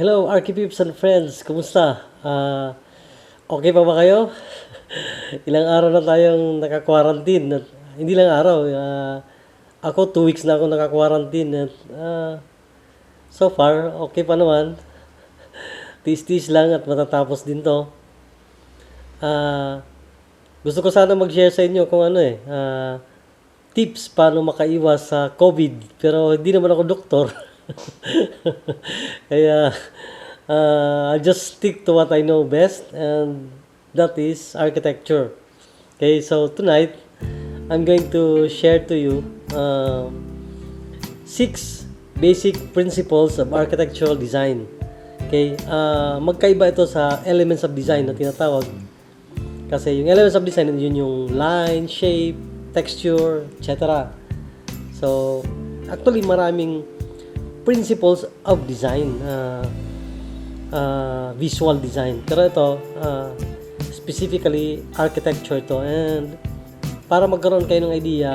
Hello, Arkipeeps and friends. Kumusta? Okay pa ba kayo? Ilang araw na tayong naka-quarantine. At, hindi lang araw. Ako, 2 weeks na ako naka-quarantine. At, so far, okay pa naman. Tis-tis lang at matatapos din to. Gusto ko sana mag-share sa inyo kung tips paano makaiwas sa COVID. Pero hindi naman ako doktor. Kaya, I'll just stick to what I know best, and that is architecture. Okay, so tonight, I'm going to share to you 6 basic principles of architectural design. Okay, magkaiba ito sa elements of design na tinatawag. Kasi yung elements of design, yun yung line, shape, texture, etc. So, actually, maraming principles of design, visual design. Pero ito, specifically, architecture ito. And para magkaroon kayo ng idea,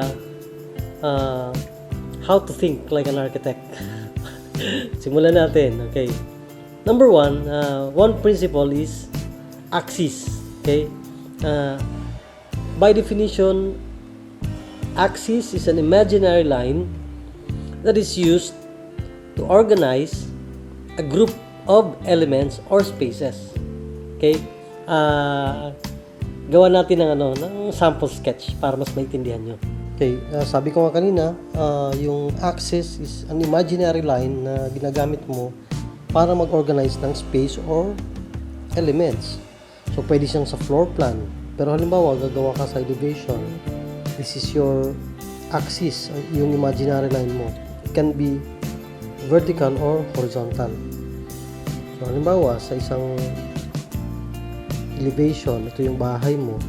how to think like an architect. Simulan natin, okay. Number 1, one principle is axis, okay. By definition, axis is an imaginary line that is used to organize a group of elements or spaces. Okay? Gawa natin ng sample sketch para mas maintindihan nyo. Okay, sabi ko nga kanina, yung axis is an imaginary line na ginagamit mo para mag-organize ng space or elements. So, pwede siyang sa floor plan. Pero halimbawa, gagawa ka sa elevation. This is your axis, yung imaginary line mo. It can be vertical or horizontal. So, halimbawa, sa isang elevation, ito yung bahay mo.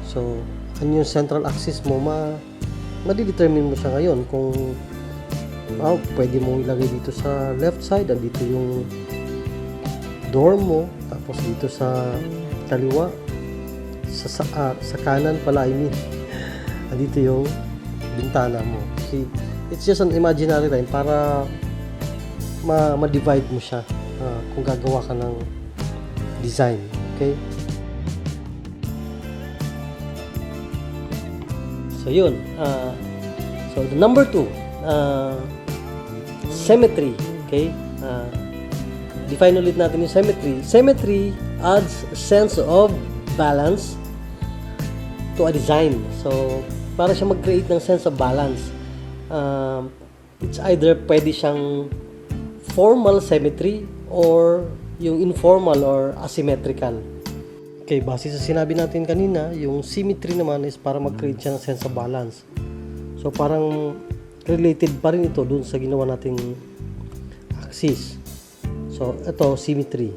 So, ano yung central axis mo, madidetermine mo siya ngayon kung pwede mong ilagay dito sa left side, dito yung dorm mo, tapos dito sa kaliwa, sa kanan pala, dito yung bintana mo. See, it's just an imaginary line para ma-divide mo siya kung gagawa ka ng design. Okay? So, yun. So, the number 2, symmetry. Okay? Define ulit natin yung symmetry. Symmetry adds a sense of balance to a design. So, para siya mag-create ng sense of balance. It's either pwede siyang formal symmetry or yung informal or asymmetrical. Okay, base sa sinabi natin kanina, yung symmetry naman is para mag-create siya ng sense of balance. So, parang related pa rin ito dun sa ginawa nating axis. So, ito, symmetry.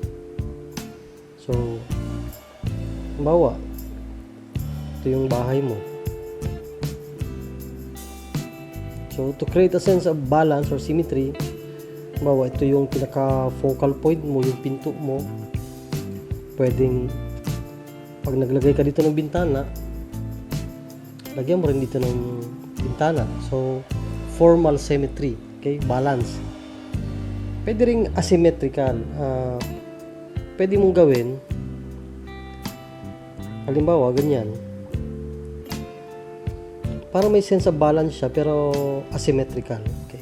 So, bawa, ito yung bahay mo. So, to create a sense of balance or symmetry, bawa, ito yung pinaka-focal point mo, yung pinto mo. Pwedeng, pag naglagay ka dito ng bintana, lagyan mo rin dito ng bintana. So, formal symmetry. Okay? Balance. Pwede ring asymmetrical. Pwede mong gawin, halimbawa, ganyan. Para may sense of balance siya, pero asymmetrical. Okay.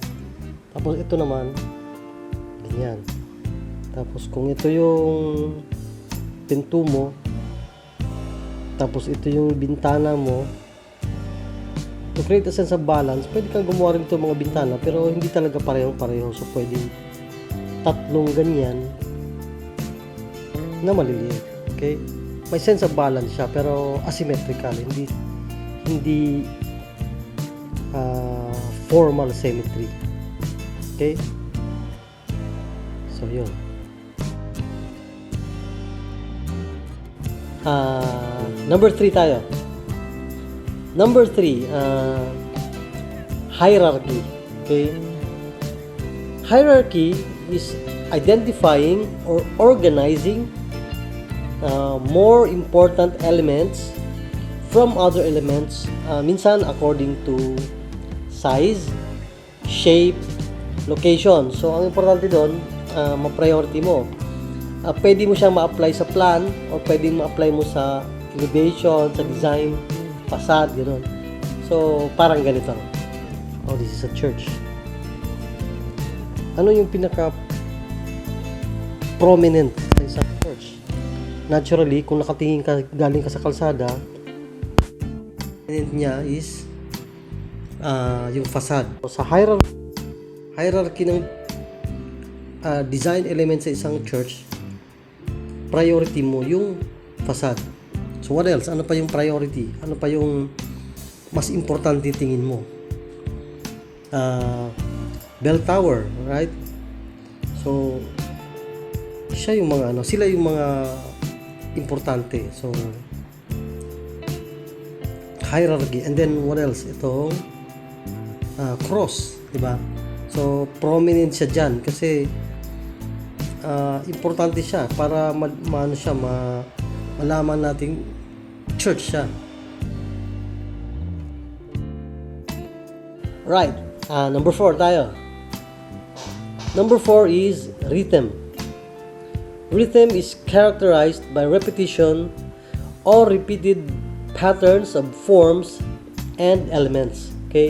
Tapos ito naman, ganyan. Tapos kung ito yung pinto mo, tapos ito yung bintana mo, to create a sense of balance, pwede kang gumawa rin ito mga bintana, pero hindi talaga pareho-pareho. So, pwede tatlong ganyan na maliliit. Okay? May sense of balance siya, pero asymmetrical. Hindi formal symmetry. Okay? So, yun. Number 3 tayo. Number 3, hierarchy. Okay? Hierarchy is identifying or organizing more important elements from other elements, minsan according to size, shape, location. So, ang importante doon, ma-priority mo. Pwede mo siyang ma-apply sa plan or pwede ma-apply mo sa elevation, sa design, facade, gano'n. So, parang ganito. Oh, this is a church. Ano yung pinaka-prominent sa isang church? Naturally, kung nakatingin ka, galing ka sa kalsada, prominent niya is yung facade. So, sa hierarchy ng design element sa isang church, priority mo yung facade. So what else? Ano pa yung priority? Ano pa yung mas importante tingin mo? Bell tower, right? So sila yung mga importante. So hierarchy, and then what else? Itong cross, di ba? So prominent siya dyan kasi importante siya para malaman nating church siya. Right. Number 4 tayo. Number 4 is rhythm. Rhythm is characterized by repetition or repeated patterns of forms and elements. Okay?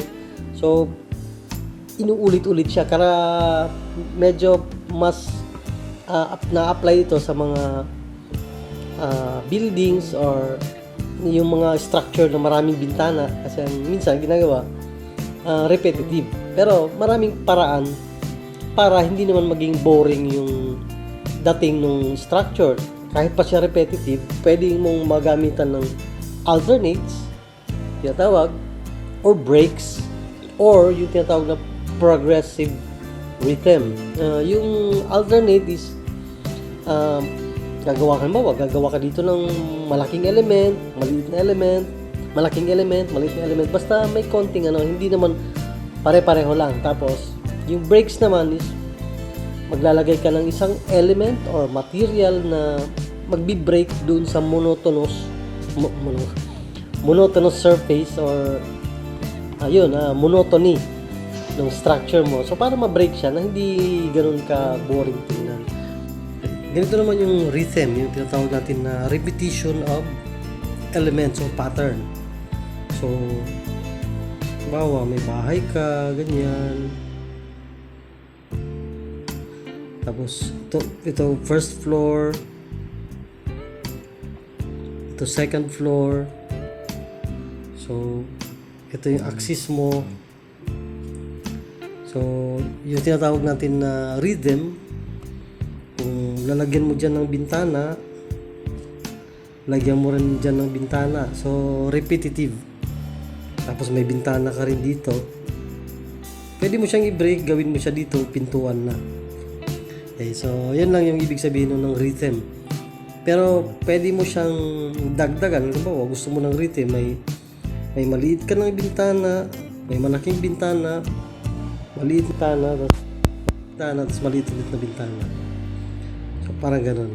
So, inuulit-ulit siya. Kaya medyo mas na-apply ito sa mga buildings or yung mga structure na maraming bintana kasi minsan ginagawa repetitive, pero maraming paraan para hindi naman maging boring yung dating ng structure. Kahit pa siya repetitive, pwedeng mong magamitan ng alternates, tinatawag, or breaks, or yung tinatawag na progressive rhythm. Yung alternate is gagawa ka dito ng malaking element, maliit na element, malaking element, maliit na element, basta may konting hindi naman pare-pareho lang. Tapos yung breaks naman is maglalagay ka ng isang element or material na magbi-break dun sa monotonous surface or monotony ng structure mo. So para ma-break siya na hindi ganoon ka boring tingnan. Ganito naman yung rhythm, yung tinatawag natin na repetition of elements or pattern. So, bawa may bahay ka, ganyan. Tapos, ito first floor. Ito second floor. So, ito yung axis mo. So, yung tinatawag natin na rhythm, kung lalagyan mo dyan ng bintana, lagyan mo rin dyan ng bintana. So, repetitive. Tapos may bintana ka rin dito. Pwede mo siyang i-break, gawin mo siya dito, pintuan na. Okay, so, yan lang yung ibig sabihin ng rhythm. Pero, pwede mo siyang dagdagan. Halimbawa, gusto mo ng rhythm, may maliit ka ng bintana, may malaking bintana, maliit na bintana, tapos maliit ulit na bintana. So, parang ganun.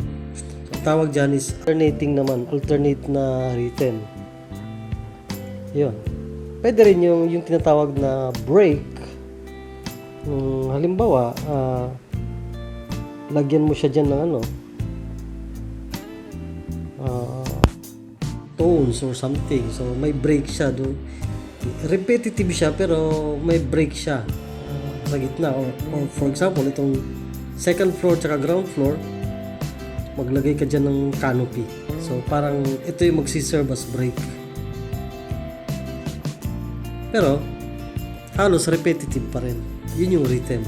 So, tawag dyan is alternate na rhythm. Yun. Pwede rin yung tinatawag na break. Halimbawa, lagyan mo siya dyan ng tones or something. So, may break siya doon. Repetitive siya, pero may break siya sa gitna. Or for example, itong second floor tsaka ground floor, maglagay ka dyan ng canopy. So, parang ito yung magsiserve as break. Pero, halos repetitive pa rin. Yun yung rhythm.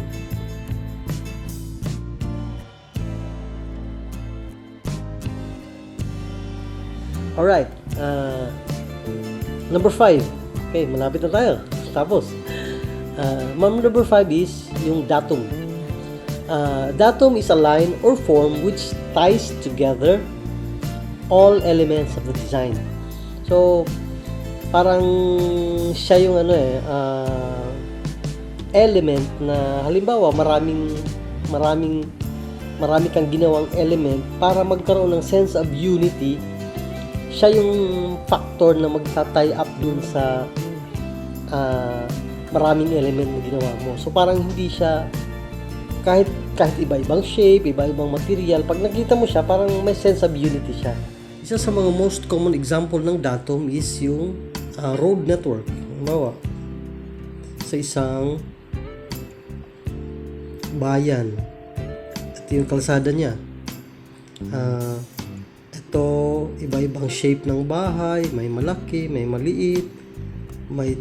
Alright. Number 5. Okay, malapit na tayo. Tapos, number 5 is yung datum. Datum is a line or form which ties together all elements of the design. So, parang siya yung element na halimbawa marami kang ginawang element para magkaroon ng sense of unity. Siya yung factor na magta-tie up dun sa maraming element na ginawa mo. So parang hindi siya kahit iba-ibang shape, iba-ibang material, pag nakita mo siya, parang may sense of unity siya. Isa sa mga most common example ng datum is yung road network. Halimbawa, sa isang bayan, ito yung kalsada niya. Ito, iba-ibang shape ng bahay, may malaki, may maliit, may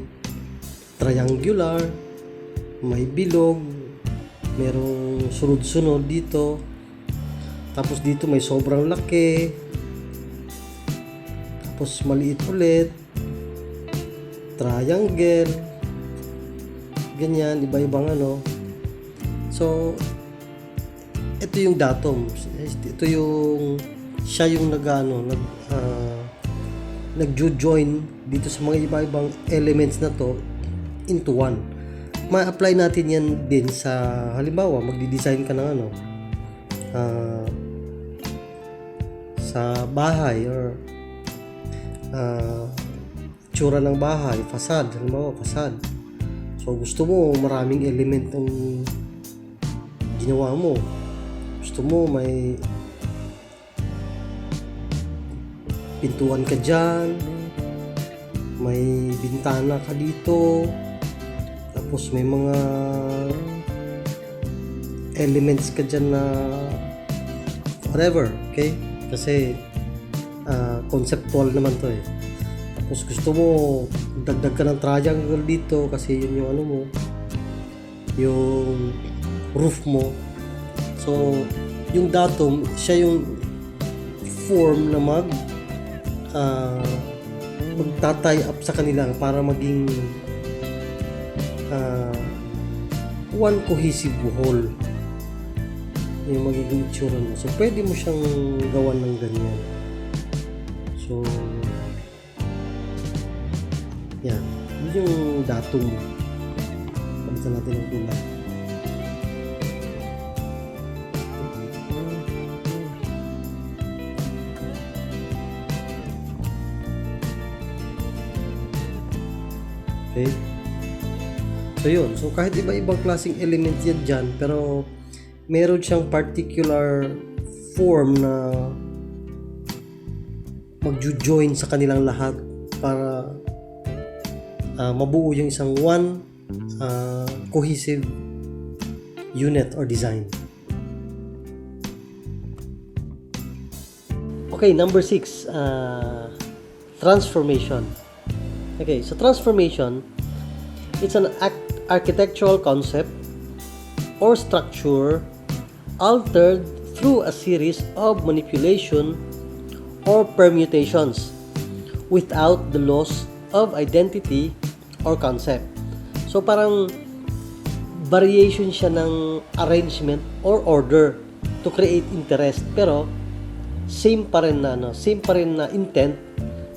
triangular, may bilog, merong sunod-sunod dito, tapos dito may sobrang laki, tapos maliit ulit, triangle, ganyan, iba-ibang ano. So ito yung datum, ito yung siya yung nagjo-join dito sa mga iba-ibang elements na to into one. Ma-apply natin yan din sa, halimbawa, magdi-design ka ng sa bahay or tsura ng bahay, facade, halimbawa, facade. So, gusto mo maraming element ang ginawa mo. Gusto mo may pintuan ka dyan, may bintana ka dito, tapos may mga elements ka dyan na whatever, okay? Kasi conceptual naman to eh. Tapos gusto mo dagdag ka ng triangle dito kasi yun yung ano mo, yung roof mo. So yung datum, siya yung form na magtatay up sa kanila para maging one cohesive whole yung magiging itsura mo. So pwede mo siyang gawan ng ganyan. So yan, yun yung datum. Palitan natin ang kulay. Okay. So yun, so kahit iba-ibang klaseng elements yan dyan, pero meron siyang particular form na magjo-join sa kanilang lahat para mabuo yung isang one cohesive unit or design. Okay, number 6, transformation. Okay, so transformation, it's an architectural concept or structure altered through a series of manipulation or permutations without the loss of identity or concept. So parang variation siya ng arrangement or order to create interest, pero same pa rin na intent,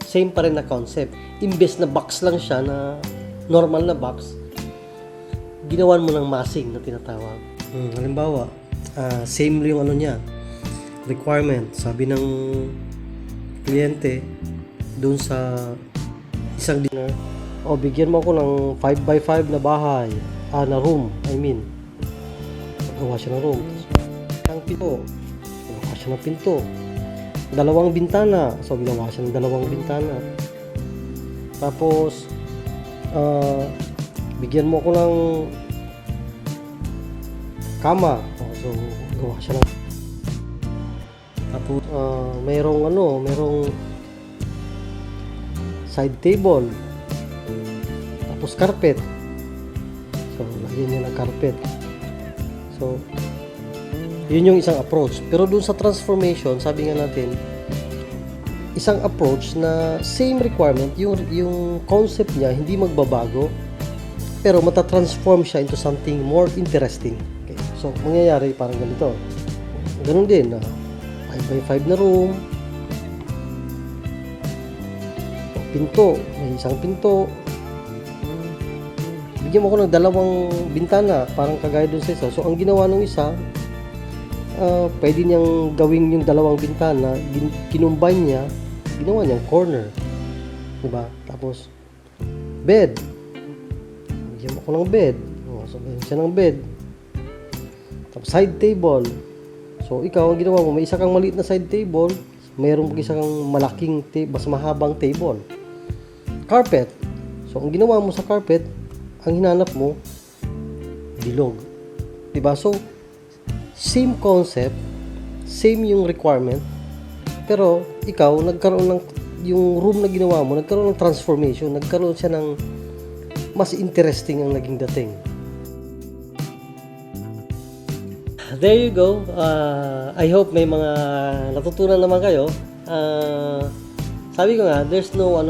same pa rin na concept. Imbes na box lang siya, na normal na box, ginawan mo ng massing na tinatawag. Halimbawa, same yung ano niya, requirement. Sabi ng kliyente doon sa isang dinner, bigyan mo ako ng 5x5 na bahay, na room, gawa siya ng room. Ang pinto, gawa siya ng pinto. 2 bintana, so gawa siya ng 2 bintana. Tapos bigyan mo ako ng kama, so gawa siya ng. Tapos merong side table, tapos carpet, so lagyan niya ng carpet. So yun yung isang approach. Pero dun sa transformation, sabi nga natin, isang approach na same requirement, yung concept niya hindi magbabago, pero matatransform siya into something more interesting. Okay. So mangyayari parang ganito. Ganun din, 5x5 na room, pinto, may isang pinto, bigyan mo ko ng 2 bintana, parang kagaya dun sa isa. So ang ginawa ng isa, pwede niyang gawing yung 2 bintana, kinumbine niya, ginawa niyang corner, diba? Tapos bed, bigyan lagyan ako ng bed. So, lagyan siya ng bed. Tapos side table. So, ikaw, ang ginawa mo, may isa kang maliit na side table, mayroon isa kang malaking, mas mahabang table. Carpet. So, ang ginawa mo sa carpet, ang hinanap mo, bilog. Diba? So, same concept, same yung requirement, pero ikaw, nagkaroon ng, yung room na ginawa mo, nagkaroon ng transformation, nagkaroon siya ng mas interesting ang naging dating. There you go. I hope may mga natutunan naman kayo. Sabi ko nga, there's no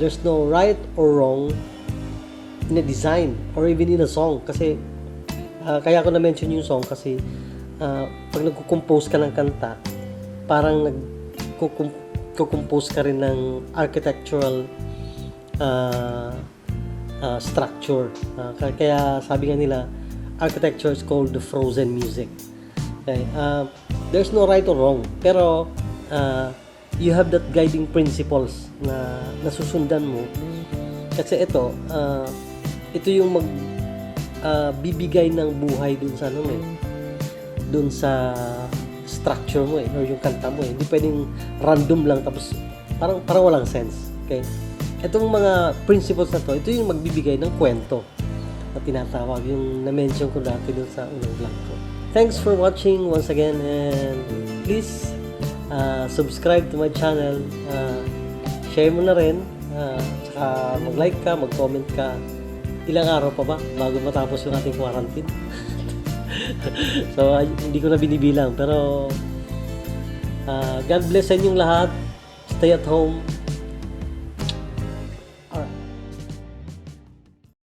there's no right or wrong in a design or even in a song. Kasi kaya ko na-mention yung song kasi pag nagko-compose ka ng kanta, parang nagko-compose ka rin ng architectural structure. Kaya sabi nga nila, architecture is called the frozen music. Okay? There's no right or wrong, pero you have that guiding principles na nasusundan mo. Kasi ito yung bibigay ng buhay dun sa dun sa structure mo or yung kanta mo. Hindi pwedeng random lang tapos parang walang sense. Okay? Itong mga principles na to, ito yung magbibigay ng kwento na tinatawag, yung na-mention ko dati dun sa unang vlog ko. Thanks for watching once again, and please subscribe to my channel, share mo na rin, tsaka mag-like ka, mag-comment ka. Ilang araw pa ba bago matapos yung ating quarantine? So hindi ko na binibilang, pero God bless sa inyong lahat. Stay at home.